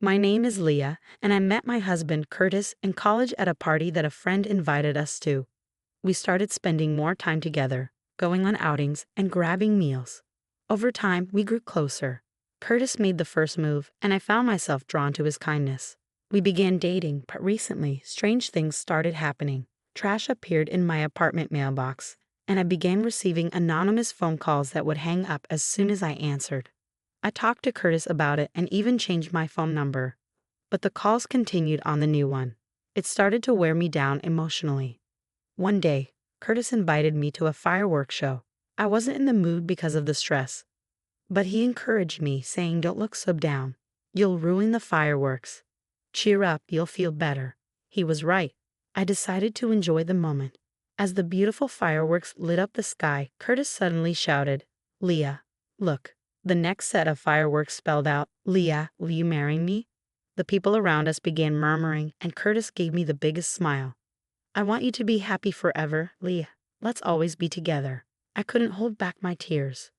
My name is Leah, and I met my husband Curtis in college at a party that a friend invited us to. We started spending more time together, going on outings and grabbing meals. Over time, we grew closer. Curtis made the first move, and I found myself drawn to his kindness. We began dating, but recently, strange things started happening. Trash appeared in my apartment mailbox, and I began receiving anonymous phone calls that would hang up as soon as I answered. I talked to Curtis about it and even changed my phone number. But the calls continued on the new one. It started to wear me down emotionally. One day, Curtis invited me to a fireworks show. I wasn't in the mood because of the stress, but he encouraged me, saying, "Don't look so down. You'll ruin the fireworks. Cheer up, you'll feel better." He was right. I decided to enjoy the moment. As the beautiful fireworks lit up the sky, Curtis suddenly shouted, "Leah, look." The next set of fireworks spelled out, "Leah, will you marry me?" The people around us began murmuring, and Curtis gave me the biggest smile. "I want you to be happy forever, Leah. Let's always be together." I couldn't hold back my tears.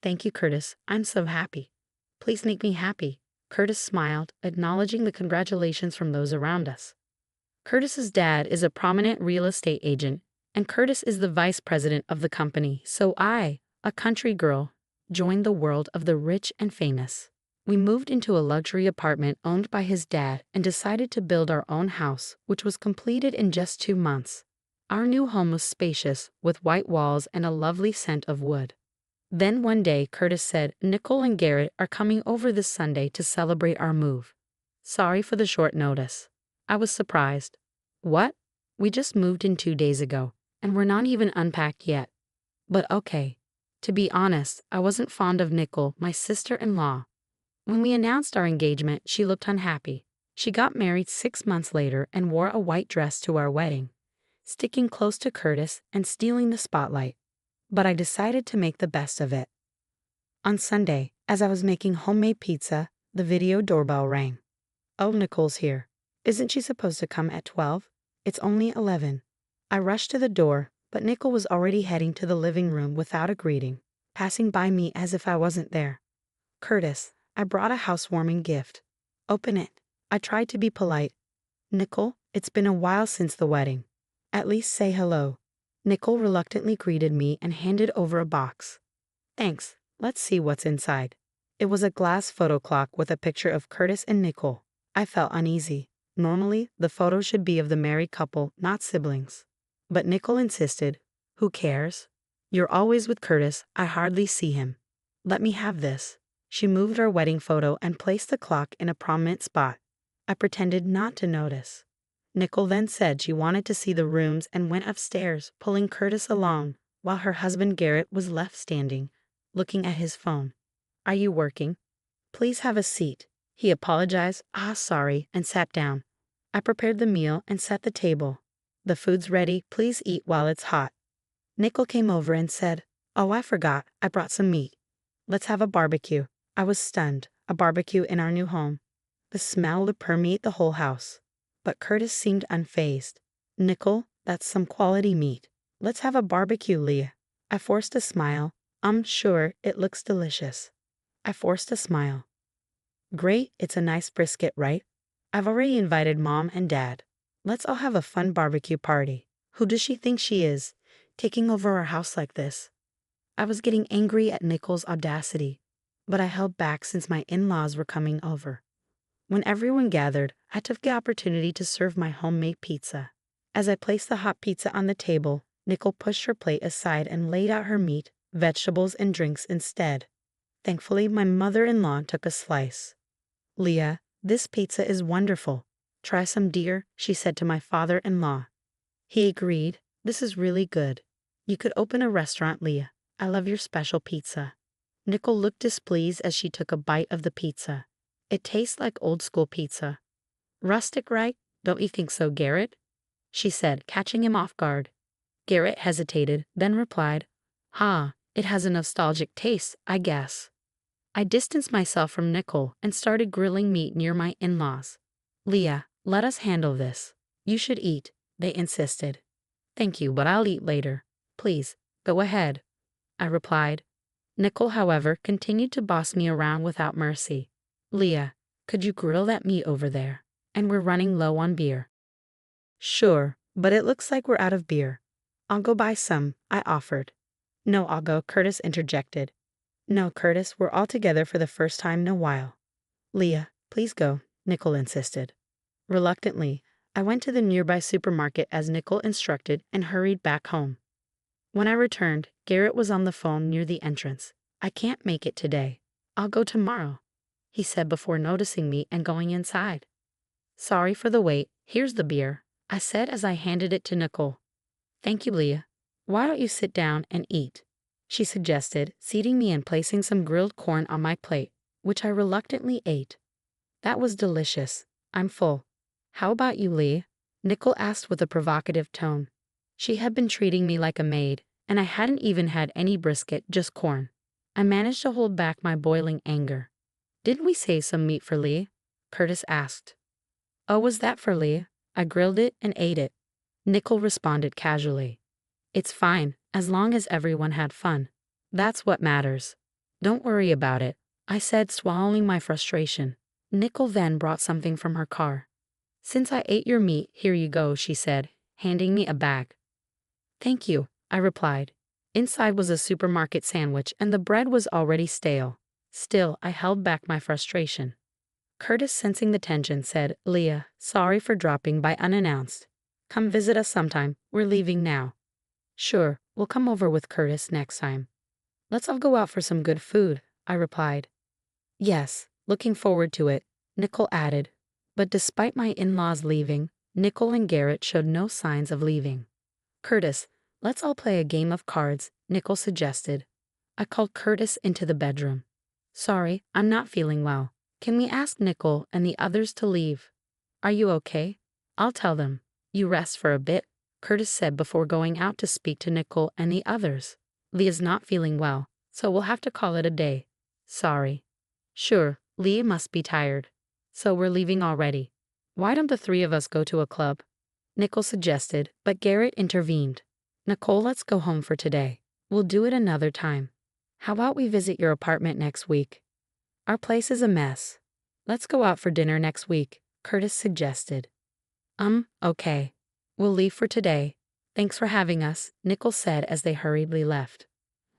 "Thank you, Curtis. I'm so happy. Please make me happy." Curtis smiled, acknowledging the congratulations from those around us. Curtis's dad is a prominent real estate agent, and Curtis is the vice president of the company, so I, a country girl, joined the world of the rich and famous. We moved into a luxury apartment owned by his dad and decided to build our own house, which was completed in just 2 months. Our new home was spacious, with white walls and a lovely scent of wood. Then one day, Curtis said, "Nicole and Garrett are coming over this Sunday to celebrate our move." Sorry for the short notice. I was surprised. "What? We just moved in 2 days ago, and we're not even unpacked yet." But okay. To be honest, I wasn't fond of Nicole, my sister-in-law. When we announced our engagement, she looked unhappy. She got married 6 months later and wore a white dress to our wedding, sticking close to Curtis and stealing the spotlight. But I decided to make the best of it. On Sunday, as I was making homemade pizza, the video doorbell rang. "Oh, Nicole's here. Isn't she supposed to come at 12? It's only 11. I rushed to the door, but Nicole was already heading to the living room without a greeting, passing by me as if I wasn't there. "Curtis, I brought a housewarming gift." "Open it." I tried to be polite. "Nicole, it's been a while since the wedding. At least say hello." Nicole reluctantly greeted me and handed over a box. "Thanks. Let's see what's inside." It was a glass photo clock with a picture of Curtis and Nicole. I felt uneasy. Normally, the photo should be of the married couple, not siblings. But Nicole insisted. "Who cares? You're always with Curtis. I hardly see him. Let me have this." She moved our wedding photo and placed the clock in a prominent spot. I pretended not to notice. Nicole then said she wanted to see the rooms and went upstairs, pulling Curtis along, while her husband Garrett was left standing, looking at his phone. "Are you working? Please have a seat." He apologized, sorry, and sat down. I prepared the meal and set the table. "The food's ready, please eat while it's hot." Nicole came over and said, "Oh, I forgot, I brought some meat. Let's have a barbecue." I was stunned. A barbecue in our new home. The smell would permeate the whole house. But Curtis seemed unfazed. "Nicole, that's some quality meat. Let's have a barbecue, Leah." I forced a smile. "I'm sure it looks delicious." I forced a smile. "Great, it's a nice brisket, right? I've already invited Mom and Dad. Let's all have a fun barbecue party." Who does she think she is, taking over our house like this? I was getting angry at Nicole's audacity, but I held back since my in-laws were coming over. When everyone gathered, I took the opportunity to serve my homemade pizza. As I placed the hot pizza on the table, Nicole pushed her plate aside and laid out her meat, vegetables, and drinks instead. Thankfully, my mother-in-law took a slice. "Leah, this pizza is wonderful. Try some, dear," she said to my father-in-law. He agreed. "This is really good. You could open a restaurant, Leah. I love your special pizza." Nicole looked displeased as she took a bite of the pizza. "It tastes like old-school pizza." "Rustic, right? Don't you think so, Garrett?" she said, catching him off guard. Garrett hesitated, then replied, "It has a nostalgic taste, I guess." I distanced myself from Nicole and started grilling meat near my in-laws. "Leah, let us handle this. You should eat," they insisted. "Thank you, but I'll eat later. Please, go ahead," I replied. Nicole, however, continued to boss me around without mercy. "Leah, Could you grill that meat over there? And we're running low on beer. Sure, but it looks like we're out of beer. I'll go buy some, I offered. No, I'll go, Curtis interjected. No, Curtis, we're all together for the first time in a while. Leah, please go, Nicole insisted. Reluctantly, I went to the nearby supermarket as Nicole instructed and hurried back home. When I returned, Garrett was on the phone near the entrance. I can't make it today. I'll go tomorrow, he said before noticing me and going inside. Sorry for the wait, here's the beer, I said as I handed it to Nicole. Thank you, Leah. Why don't you sit down and eat? She suggested, seating me and placing some grilled corn on my plate, which I reluctantly ate. That was delicious. I'm full. How about you, Leah? Nicole asked with a provocative tone. She had been treating me like a maid, and I hadn't even had any brisket, just corn. I managed to hold back my boiling anger. Didn't we save some meat for Leah? Curtis asked. Oh, was that for Leah? I grilled it and ate it. Nicole responded casually. It's fine, as long as everyone had fun. That's what matters. Don't worry about it, I said, swallowing my frustration. Nicole then brought something from her car. Since I ate your meat, here you go, she said, handing me a bag. Thank you, I replied. Inside was a supermarket sandwich and the bread was already stale. Still, I held back my frustration. Curtis, sensing the tension, said, Leah, sorry for dropping by unannounced. Come visit us sometime, we're leaving now. Sure, we'll come over with Curtis next time. Let's all go out for some good food, I replied. Yes, looking forward to it, Nicole added. But despite my in-laws leaving, Nicole and Garrett showed no signs of leaving. Curtis, let's all play a game of cards, Nicole suggested. I called Curtis into the bedroom. Sorry, I'm not feeling well. Can we ask Nicole and the others to leave? Are you okay? I'll tell them. You rest for a bit, Curtis said before going out to speak to Nicole and the others. Leah's not feeling well, so we'll have to call it a day. Sorry. Sure, Leah must be tired. So we're leaving already. Why don't the three of us go to a club? Nicole suggested, but Garrett intervened. Nicole, let's go home for today. We'll do it another time. How about we visit your apartment next week? Our place is a mess. Let's go out for dinner next week, Curtis suggested. Okay. We'll leave for today. Thanks for having us, Nicole said as they hurriedly left.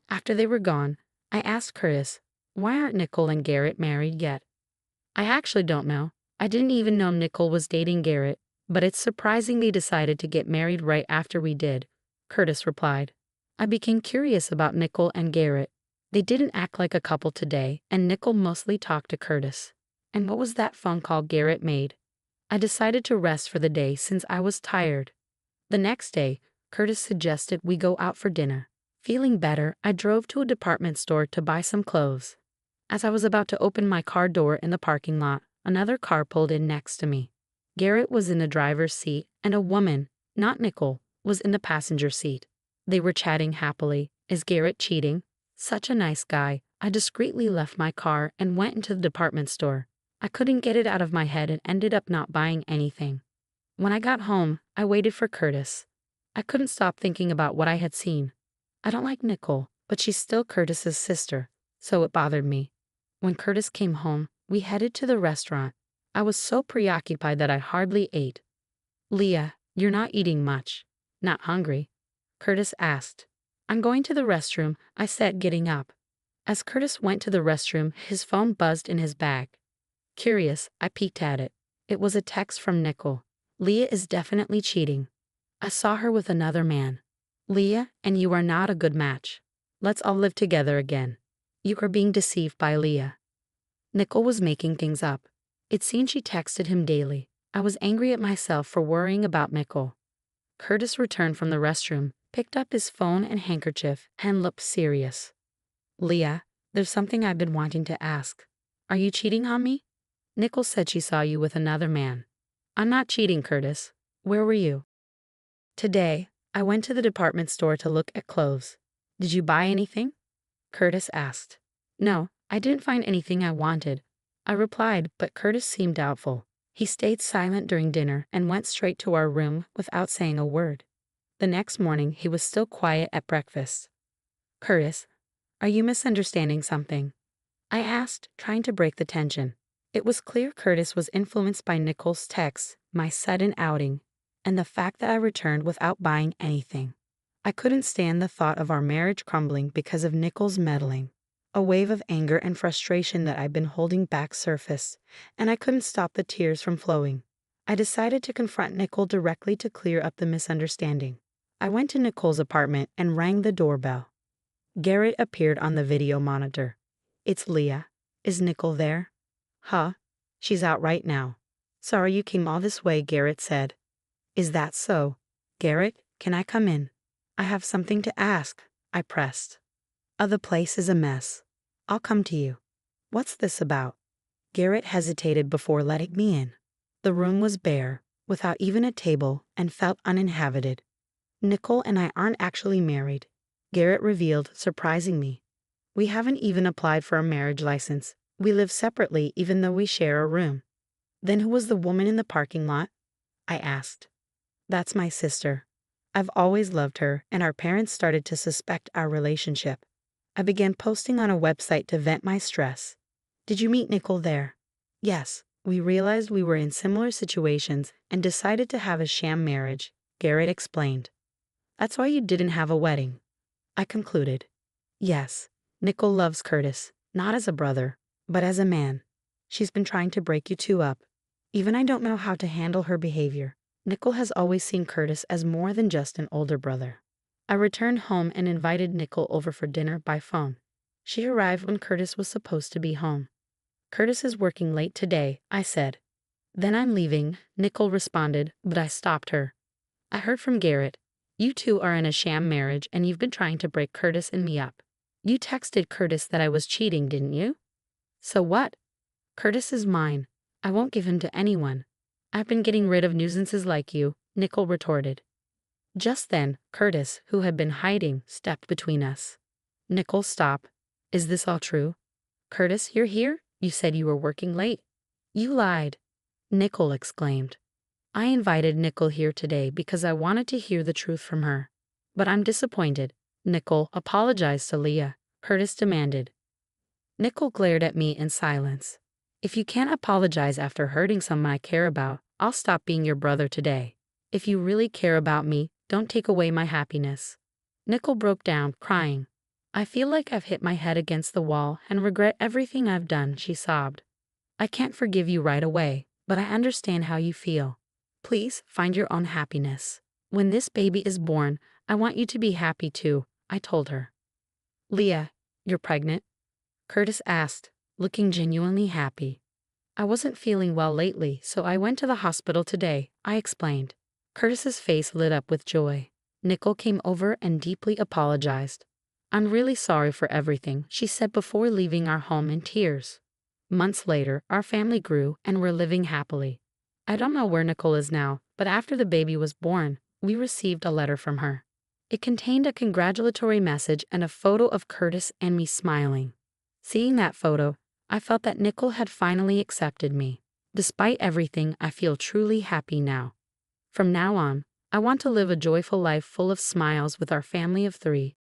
After they were gone, I asked Curtis, why aren't Nicole and Garrett married yet? I actually don't know. I didn't even know Nicole was dating Garrett, but it's surprising they decided to get married right after we did, Curtis replied. I became curious about Nicole and Garrett. They didn't act like a couple today, and Nicole mostly talked to Curtis. And what was that phone call Garrett made? I decided to rest for the day since I was tired. The next day, Curtis suggested we go out for dinner. Feeling better, I drove to a department store to buy some clothes. As I was about to open my car door in the parking lot, another car pulled in next to me. Garrett was in the driver's seat, and a woman, not Nicole, was in the passenger seat. They were chatting happily. Is Garrett cheating? Such a nice guy. I discreetly left my car and went into the department store. I couldn't get it out of my head and ended up not buying anything. When I got home, I waited for Curtis. I couldn't stop thinking about what I had seen. I don't like Nicole, but she's still Curtis's sister, so it bothered me. When Curtis came home, we headed to the restaurant. I was so preoccupied that I hardly ate. Leah, you're not eating much. Not hungry? Curtis asked. I'm going to the restroom, I said, getting up. As Curtis went to the restroom, his phone buzzed in his bag. Curious, I peeked at it. It was a text from Nicole. Leah is definitely cheating. I saw her with another man. Leah, and you are not a good match. Let's all live together again. You are being deceived by Leah. Nicole was making things up. It seemed she texted him daily. I was angry at myself for worrying about Nicole. Curtis returned from the restroom, picked up his phone and handkerchief, and looked serious. Leah, there's something I've been wanting to ask. Are you cheating on me? Nicole said she saw you with another man. I'm not cheating, Curtis. Where were you? Today, I went to the department store to look at clothes. Did you buy anything? Curtis asked. No, I didn't find anything I wanted. I replied, but Curtis seemed doubtful. He stayed silent during dinner and went straight to our room without saying a word. The next morning, he was still quiet at breakfast. Curtis, are you misunderstanding something? I asked, trying to break the tension. It was clear Curtis was influenced by Nicole's texts, my sudden outing, and the fact that I returned without buying anything. I couldn't stand the thought of our marriage crumbling because of Nicole's meddling. A wave of anger and frustration that I'd been holding back surfaced, and I couldn't stop the tears from flowing. I decided to confront Nicole directly to clear up the misunderstanding. I went to Nicole's apartment and rang the doorbell. Garrett appeared on the video monitor. "It's Leah. Is Nicole there?" "Huh? She's out right now." "Sorry you came all this way," Garrett said. "Is that so?" "Garrett, can I come in?" "I have something to ask," I pressed. "The place is a mess. I'll come to you." "What's this about?" Garrett hesitated before letting me in. The room was bare, without even a table, and felt uninhabited. "Nicole and I aren't actually married," Garrett revealed, surprising me. "We haven't even applied for a marriage license. We live separately even though we share a room." "Then who was the woman in the parking lot?" I asked. "That's my sister. I've always loved her, and our parents started to suspect our relationship. I began posting on a website to vent my stress." "Did you meet Nicole there?" "Yes, we realized we were in similar situations and decided to have a sham marriage," Garrett explained. "That's why you didn't have a wedding," I concluded. "Yes, Nicole loves Curtis, not as a brother, but as a man. She's been trying to break you two up. Even I don't know how to handle her behavior. Nicole has always seen Curtis as more than just an older brother." I returned home and invited Nicole over for dinner by phone. She arrived when Curtis was supposed to be home. "Curtis is working late today," I said. "Then I'm leaving," Nicole responded, but I stopped her. "I heard from Garrett. You two are in a sham marriage and you've been trying to break Curtis and me up. You texted Curtis that I was cheating, didn't you?" "So what? Curtis is mine. I won't give him to anyone. I've been getting rid of nuisances like you," Nicole retorted. Just then, Curtis, who had been hiding, stepped between us. "Nicole, stop. Is this all true?" "Curtis, you're here? You said you were working late." "You lied," Nicole exclaimed. "I invited Nicole here today because I wanted to hear the truth from her. But I'm disappointed." "Nicole, apologize to Leah," Curtis demanded. Nicole glared at me in silence. "If you can't apologize after hurting someone I care about, I'll stop being your brother today. If you really care about me, don't take away my happiness." Nicole broke down, crying. "I feel like I've hit my head against the wall and regret everything I've done," she sobbed. "I can't forgive you right away, but I understand how you feel. Please find your own happiness. When this baby is born, I want you to be happy too," I told her. "Leah, you're pregnant?" Curtis asked, looking genuinely happy. "I wasn't feeling well lately, so I went to the hospital today," I explained. Curtis's face lit up with joy. Nicole came over and deeply apologized. "I'm really sorry for everything," she said before leaving our home in tears. Months later, our family grew and we're living happily. I don't know where Nicole is now, but after the baby was born, we received a letter from her. It contained a congratulatory message and a photo of Curtis and me smiling. Seeing that photo, I felt that Nicole had finally accepted me. Despite everything, I feel truly happy now. From now on, I want to live a joyful life full of smiles with our family of 3.